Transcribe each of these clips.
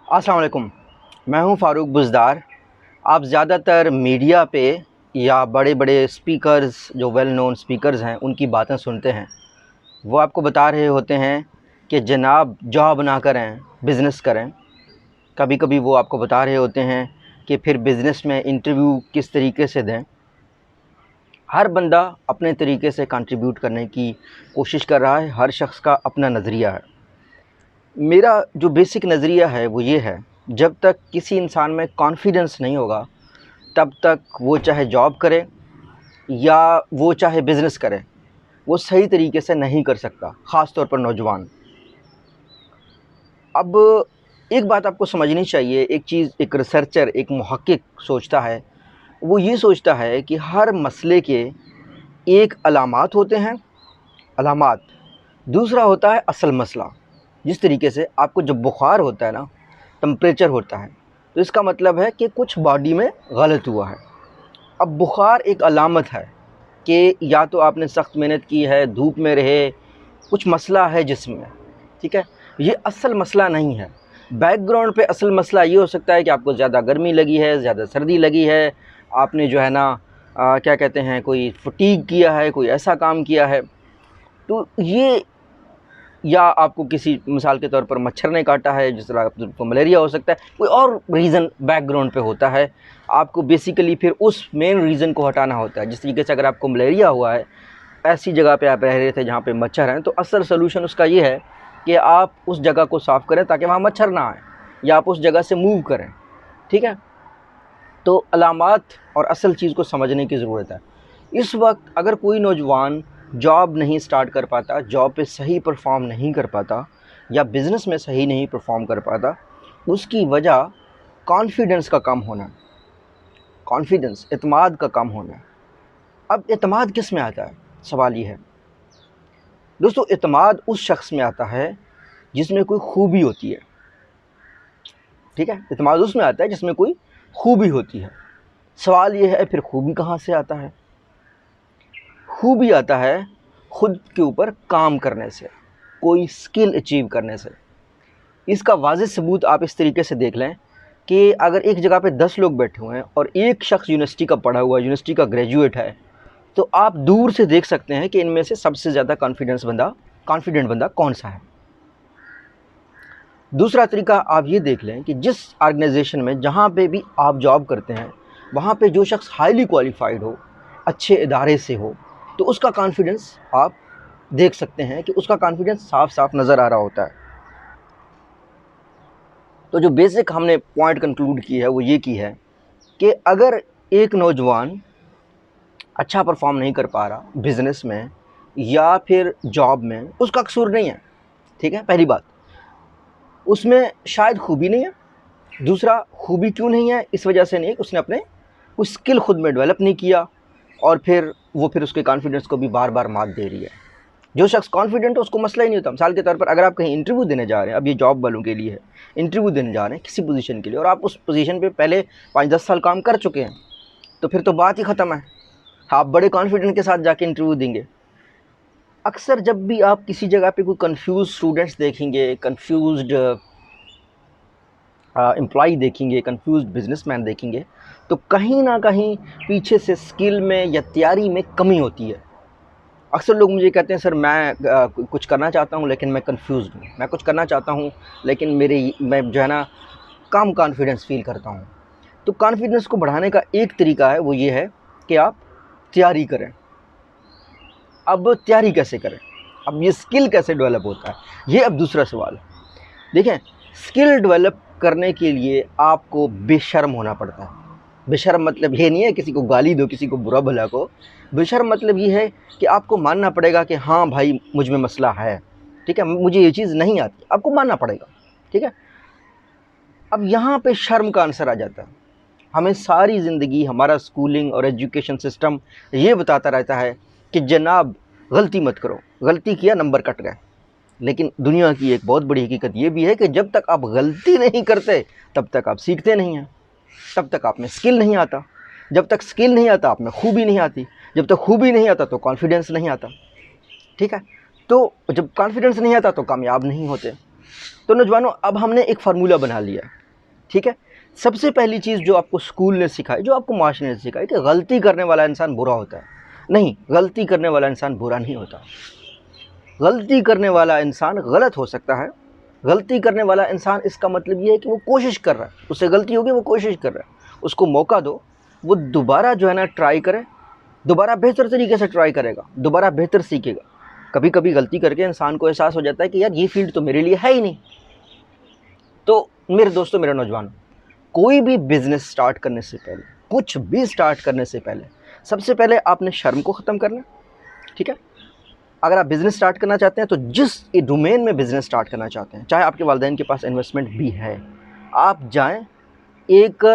السلام علیکم، میں ہوں فاروق بزدار۔ آپ زیادہ تر میڈیا پہ یا بڑے بڑے اسپیکرز جو ویل نون اسپیکرز ہیں ان کی باتیں سنتے ہیں۔ وہ آپ کو بتا رہے ہوتے ہیں کہ جناب جاب نہ کریں، بزنس کریں۔ کبھی کبھی وہ آپ کو بتا رہے ہوتے ہیں کہ پھر بزنس میں انٹرویو کس طریقے سے دیں۔ ہر بندہ اپنے طریقے سے کنٹریبیوٹ کرنے کی کوشش کر رہا ہے، ہر شخص کا اپنا نظریہ ہے۔ میرا جو بیسک نظریہ ہے وہ یہ ہے، جب تک کسی انسان میں کانفیڈنس نہیں ہوگا تب تک وہ چاہے جاب کرے یا وہ چاہے بزنس کرے، وہ صحیح طریقے سے نہیں کر سکتا، خاص طور پر نوجوان۔ اب ایک بات آپ کو سمجھنی چاہیے، ایک چیز ایک ریسرچر، ایک محقق سوچتا ہے، وہ یہ سوچتا ہے کہ ہر مسئلے کے ایک علامات ہوتے ہیں، علامات، دوسرا ہوتا ہے اصل مسئلہ۔ جس طریقے سے آپ کو جب بخار ہوتا ہے نا، ٹمپریچر ہوتا ہے، تو اس کا مطلب ہے کہ کچھ باڈی میں غلط ہوا ہے۔ اب بخار ایک علامت ہے کہ یا تو آپ نے سخت محنت کی ہے، دھوپ میں رہے، کچھ مسئلہ ہے جسم میں، ٹھیک ہے؟ یہ اصل مسئلہ نہیں ہے۔ بیک گراؤنڈ پہ اصل مسئلہ یہ ہو سکتا ہے کہ آپ کو زیادہ گرمی لگی ہے، زیادہ سردی لگی ہے، آپ نے جو ہے نا کیا کہتے ہیں، کوئی فٹیگ کیا ہے، کوئی ایسا کام کیا ہے، تو یہ، یا آپ کو کسی مثال کے طور پر مچھر نے کاٹا ہے، جس طرح آپ کو ملیریا ہو سکتا ہے، کوئی اور ریزن بیک گراؤنڈ پہ ہوتا ہے۔ آپ کو بیسیکلی پھر اس مین ریزن کو ہٹانا ہوتا ہے۔ جس طریقے سے اگر آپ کو ملیریا ہوا ہے، ایسی جگہ پہ آپ رہ رہے تھے جہاں پہ مچھر ہیں، تو اصل سلوشن اس کا یہ ہے کہ آپ اس جگہ کو صاف کریں تاکہ وہاں مچھر نہ آئیں، یا آپ اس جگہ سے موو کریں، ٹھیک ہے؟ تو علامات اور اصل چیز کو سمجھنے کی ضرورت ہے۔ اس وقت اگر کوئی نوجوان جاب نہیں سٹارٹ کر پاتا، جاب پہ صحیح پرفارم نہیں کر پاتا، یا بزنس میں صحیح نہیں پرفارم کر پاتا، اس کی وجہ کانفیڈنس کا کم ہونا، کانفیڈنس، اعتماد کا کم ہونا۔ اب اعتماد کس میں آتا ہے؟ سوال یہ ہے دوستو، اعتماد اس شخص میں آتا ہے جس میں کوئی خوبی ہوتی ہے، ٹھیک ہے؟ اعتماد اس میں آتا ہے جس میں کوئی خوبی ہوتی ہے۔ سوال یہ ہے پھر خوبی کہاں سے آتا ہے؟ خوبی آتا ہے خود کے اوپر کام کرنے سے، کوئی سکل اچیو کرنے سے۔ اس کا واضح ثبوت آپ اس طریقے سے دیکھ لیں کہ اگر ایک جگہ پہ 10 لوگ بیٹھے ہوئے ہیں اور ایک شخص یونیورسٹی کا پڑھا ہوا ہے، یونیورسٹی کا گریجویٹ ہے، تو آپ دور سے دیکھ سکتے ہیں کہ ان میں سے سب سے زیادہ کانفیڈنٹ بندہ کون سا ہے۔ دوسرا طریقہ آپ یہ دیکھ لیں کہ جس آرگنائزیشن میں جہاں پہ بھی آپ جاب کرتے ہیں، وہاں پہ جو شخص ہائیلی کوالیفائڈ ہو، اچھے ادارے سے ہو، تو اس کا کانفیڈنس آپ دیکھ سکتے ہیں کہ اس کا کانفیڈنس صاف صاف نظر آ رہا ہوتا ہے۔ تو جو بیسک ہم نے پوائنٹ کنکلوڈ کی ہے وہ یہ کی ہے کہ اگر ایک نوجوان اچھا پرفارم نہیں کر پا رہا بزنس میں یا پھر جاب میں، اس کا قصور نہیں ہے، ٹھیک ہے؟ پہلی بات، اس میں شاید خوبی نہیں ہے۔ دوسرا، خوبی کیوں نہیں ہے؟ اس وجہ سے نہیں کہ اس نے اپنے کوئی اسکل خود میں ڈیولپ نہیں کیا، اور پھر اس کے کانفیڈنس کو بھی بار بار مات دے رہی ہے۔ جو شخص کانفیڈنٹ ہے اس کو مسئلہ ہی نہیں ہوتا۔ مثال کے طور پر اگر آپ کہیں انٹرویو دینے جا رہے ہیں، اب یہ جاب والوں کے لیے ہے، انٹرویو دینے جا رہے ہیں کسی پوزیشن کے لیے، اور آپ اس پوزیشن پہ پہلے 5-10 سال کام کر چکے ہیں، تو پھر تو بات ہی ختم ہے، آپ بڑے کانفیڈنٹ کے ساتھ جا کے انٹرویو دیں گے۔ اکثر جب بھی آپ کسی جگہ پہ کوئی کنفیوز اسٹوڈنٹس دیکھیں گے، کنفیوزڈ امپلائی دیکھیں گے، کنفیوزڈ بزنس مین دیکھیں گے، تو کہیں نہ کہیں پیچھے سے اسکل میں یا تیاری میں کمی ہوتی ہے۔ اکثر لوگ مجھے کہتے ہیں سر میں کچھ کرنا چاہتا ہوں لیکن میں کنفیوزڈ ہوں، میں کچھ کرنا چاہتا ہوں لیکن میں جو ہے نا کم کانفیڈنس فیل کرتا ہوں۔ تو کانفیڈنس کو بڑھانے کا ایک طریقہ ہے، وہ یہ ہے کہ آپ تیاری کریں۔ اب تیاری کیسے کریں؟ اب یہ اسکل کیسے ڈیولپ ہوتا ہے؟ یہ اب دوسرا سوال ہے۔ دیکھیں، اسکل ڈیولپ کرنے کے لیے آپ کو بے شرم ہونا پڑتا ہے۔ بے شرم مطلب یہ نہیں ہے کسی کو گالی دو، کسی کو برا بھلا کو۔ بے شرم مطلب یہ ہے کہ آپ کو ماننا پڑے گا کہ ہاں بھائی مجھ میں مسئلہ ہے، ٹھیک ہے، مجھے یہ چیز نہیں آتی، آپ کو ماننا پڑے گا، ٹھیک ہے۔ اب یہاں پہ شرم کا آنسر آ جاتا ہے۔ ہمیں ساری زندگی ہمارا اسکولنگ اور ایجوکیشن سسٹم یہ بتاتا رہتا ہے کہ جناب غلطی مت کرو، غلطی کیا نمبر کٹ گئے۔ لیکن دنیا کی ایک بہت بڑی حقیقت یہ بھی ہے کہ جب تک آپ غلطی نہیں کرتے تب تک آپ سیکھتے نہیں ہیں، تب تک آپ میں اسکل نہیں آتا، جب تک اسکل نہیں آتا آپ میں خوبی نہیں آتی، جب تک خوبی نہیں آتا تو کانفیڈنس نہیں آتا، ٹھیک ہے۔ تو جب کانفیڈنس نہیں آتا تو کامیاب نہیں ہوتے۔ تو نوجوانوں اب ہم نے ایک فارمولہ بنا لیا، ٹھیک ہے. سب سے پہلی چیز جو آپ کو اسکول نے سکھائی، جو آپ کو معاشرے نے سکھائی کہ غلطی کرنے والا انسان برا ہوتا ہے. نہیں، غلطی کرنے والا انسان برا نہیں ہوتا. غلطی کرنے والا انسان غلط ہو سکتا ہے. غلطی کرنے والا انسان اس کا مطلب یہ ہے کہ وہ کوشش کر رہا ہے، اس سے غلطی ہوگی وہ کوشش کر رہا ہے، اس کو موقع دو، وہ دوبارہ جو ہے نا ٹرائی کرے، دوبارہ بہتر طریقے سے ٹرائی کرے گا، دوبارہ بہتر سیکھے گا. کبھی کبھی غلطی کر کے انسان کو احساس ہو جاتا ہے کہ یار یہ فیلڈ تو میرے لیے ہے ہی نہیں. تو میرے دوستو، میرے نوجوانوں، کوئی بھی بزنس سٹارٹ کرنے سے پہلے، کچھ بھی سٹارٹ کرنے سے پہلے، سب سے پہلے آپ نے شرم کو ختم کرنا، ٹھیک ہے. اگر آپ بزنس سٹارٹ کرنا چاہتے ہیں تو جس ڈومین میں بزنس سٹارٹ کرنا چاہتے ہیں، چاہے آپ کے والدین کے پاس انویسٹمنٹ بھی ہے، آپ جائیں ایک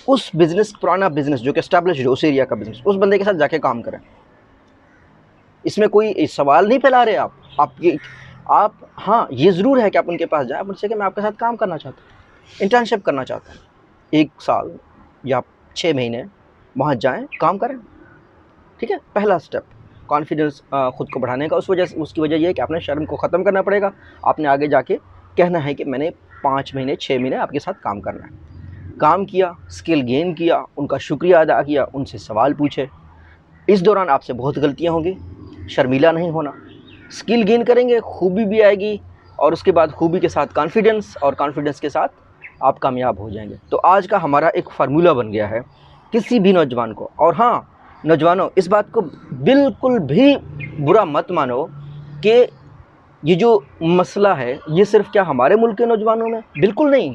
اس بزنس، پرانا بزنس جو کہ اسٹیبلش ہو، اس ایریا کا بزنس، اس بندے کے ساتھ جا کے کام کریں. اس میں کوئی سوال نہیں پھیلا رہے آپ ہاں یہ ضرور ہے کہ آپ ان کے پاس جائیں، آپ ان سے کہ میں آپ کے ساتھ کام کرنا چاہتا ہوں، انٹرنشپ کرنا چاہتا ہوں، 1 سال یا 6 مہینے وہاں جائیں، کام کریں، ٹھیک ہے. پہلا سٹیپ کانفیڈنس خود کو بڑھانے کا. اس کی وجہ یہ ہے کہ آپ نے شرم کو ختم کرنا پڑے گا. آپ نے آگے جا کے کہنا ہے کہ میں نے 5 مہینے 6 مہینے آپ کے ساتھ کام کرنا ہے. کام کیا، اسکل گین کیا، ان کا شکریہ ادا کیا، ان سے سوال پوچھے. اس دوران آپ سے بہت غلطیاں ہوں گی، شرمیلا نہیں ہونا. اسکل گین کریں گے، خوبی بھی آئے گی، اور اس کے بعد خوبی کے ساتھ کانفیڈنس، اور کانفیڈنس کے ساتھ آپ کامیاب ہو جائیں گے. تو آج کا ہمارا ایک فارمولہ بن گیا ہے کسی بھی نوجوان کو. اور ہاں نوجوانوں، اس بات کو بالکل بھی برا مت مانو کہ یہ جو مسئلہ ہے یہ صرف کیا ہمارے ملک کے نوجوانوں میں، بالکل نہیں،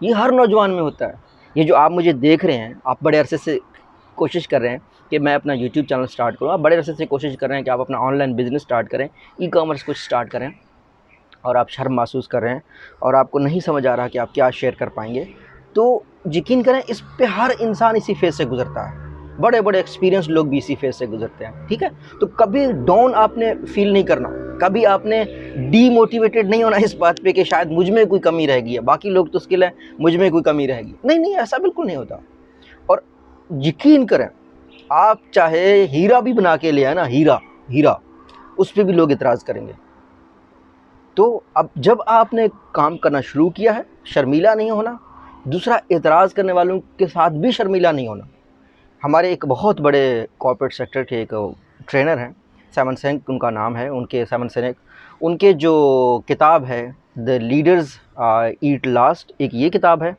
یہ ہر نوجوان میں ہوتا ہے. یہ جو آپ مجھے دیکھ رہے ہیں، آپ بڑے عرصے سے کوشش کر رہے ہیں کہ میں اپنا یوٹیوب چینل سٹارٹ کروں، آپ بڑے عرصے سے کوشش کر رہے ہیں کہ آپ اپنا آن لائن بزنس سٹارٹ کریں، ای کامرس کچھ سٹارٹ کریں، اور آپ شرم محسوس کر رہے ہیں اور آپ کو نہیں سمجھ آ رہا کہ آپ کیا شیئر کر پائیں گے. تو یقین کریں اس پہ ہر انسان اسی فیز سے گزرتا ہے، بڑے بڑے ایکسپیرینس لوگ بھی اسی فیز سے گزرتے ہیں، ٹھیک ہے. تو کبھی ڈاؤن آپ نے فیل نہیں کرنا، کبھی آپ نے ڈی موٹیویٹڈ نہیں ہونا اس بات پہ کہ شاید مجھ میں کوئی کمی رہ گئی ہے، باقی لوگ تو اسکل ہے، مجھ میں کوئی کمی رہ گئی. نہیں، ایسا بالکل نہیں ہوتا. اور یقین کریں، آپ چاہے ہیرا بھی بنا کے لے آئے نا، ہیرا، اس پہ بھی لوگ اعتراض کریں گے. تو اب جب آپ نے کام کرنا شروع کیا ہے، شرمیلا نہیں ہونا. دوسرا، اعتراض کرنے والوں کے ساتھ بھی شرمیلا نہیں ہونا. ہمارے ایک بہت بڑے کارپوریٹ سیکٹر کے ایک ٹرینر ہیں، سیمن سینک ان کا نام ہے، سیمن سینک، ان کے جو کتاب ہے دا لیڈرز ایٹ لاسٹ، ایک یہ کتاب ہے.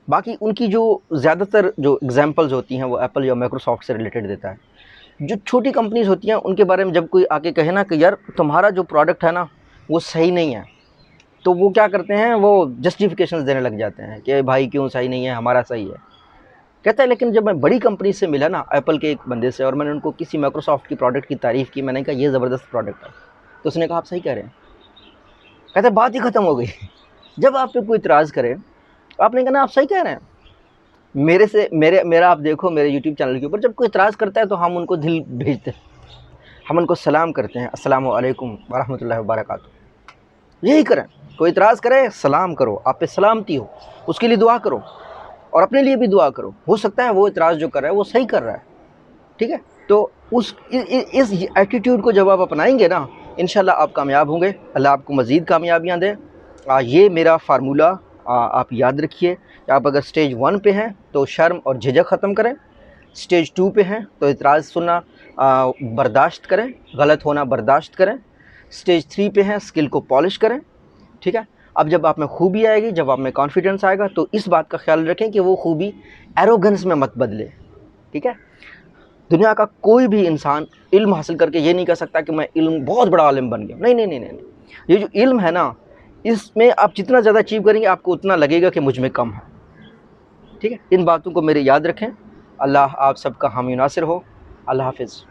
باقی ان کی جو زیادہ تر جو اگزامپلز ہوتی ہیں وہ ایپل یا مائکروسافٹ سے ریلیٹڈ دیتا ہے. جو چھوٹی کمپنیز ہوتی ہیں ان کے بارے میں جب کوئی آ کے کہے نا کہ یار تمہارا جو پروڈکٹ ہے نا وہ صحیح نہیں ہے، تو وہ کیا کرتے ہیں، وہ جسٹیفیکیشنز دینے لگ جاتے ہیں کہ بھائی کیوں صحیح نہیں ہے، ہمارا صحیح ہے. کہتا ہے لیکن جب میں بڑی کمپنی سے ملا نا، ایپل کے ایک بندے سے، اور میں نے ان کو کسی مائکروسافٹ کی پروڈکٹ کی تعریف کی، میں نے کہا یہ زبردست پروڈکٹ ہے، تو اس نے کہا آپ صحیح کہہ رہے ہیں. کہتا ہے بات ہی ختم ہو گئی. جب آپ پہ کوئی اعتراض کرے، آپ نے کہا نا آپ صحیح کہہ رہے ہیں. میرا آپ دیکھو میرے یوٹیوب چینل کے اوپر جب کوئی اعتراض کرتا ہے تو ہم ان کو دل بھیجتے ہیں، ہم ان کو سلام کرتے ہیں، السلام علیکم ورحمۃ اللہ وبرکاتہ. یہی کریں، کوئی اعتراض کرے سلام کرو، آپ پہ سلامتی ہو، اس کے لیے دعا کرو، اور اپنے لیے بھی دعا کرو. ہو سکتا ہے وہ اعتراض جو کر رہا ہے وہ صحیح کر رہا ہے، ٹھیک ہے. تو اس ایٹیٹیوڈ کو جب آپ اپنائیں گے نا، انشاءاللہ آپ کامیاب ہوں گے. اللہ آپ کو مزید کامیابیاں دے. یہ میرا فارمولہ آپ یاد رکھیے کہ آپ اگر سٹیج 1 پہ ہیں تو شرم اور جھجک ختم کریں، سٹیج 2 پہ ہیں تو اعتراض سننا برداشت کریں، غلط ہونا برداشت کریں، سٹیج 3 پہ ہیں اسکل کو پالش کریں، ٹھیک ہے. اب جب آپ میں خوبی آئے گی، جب آپ میں کانفیڈنس آئے گا، تو اس بات کا خیال رکھیں کہ وہ خوبی ایروگنس میں مت بدلے، ٹھیک ہے. دنیا کا کوئی بھی انسان علم حاصل کر کے یہ نہیں کہہ سکتا کہ میں بہت بڑا عالم بن گیا. نہیں. یہ جو علم ہے نا، اس میں آپ جتنا زیادہ اچیو کریں گے آپ کو اتنا لگے گا کہ مجھ میں کم ہے، ٹھیک ہے. ان باتوں کو میرے یاد رکھیں. اللہ آپ سب کا حامی ناصر ہو. اللہ حافظ.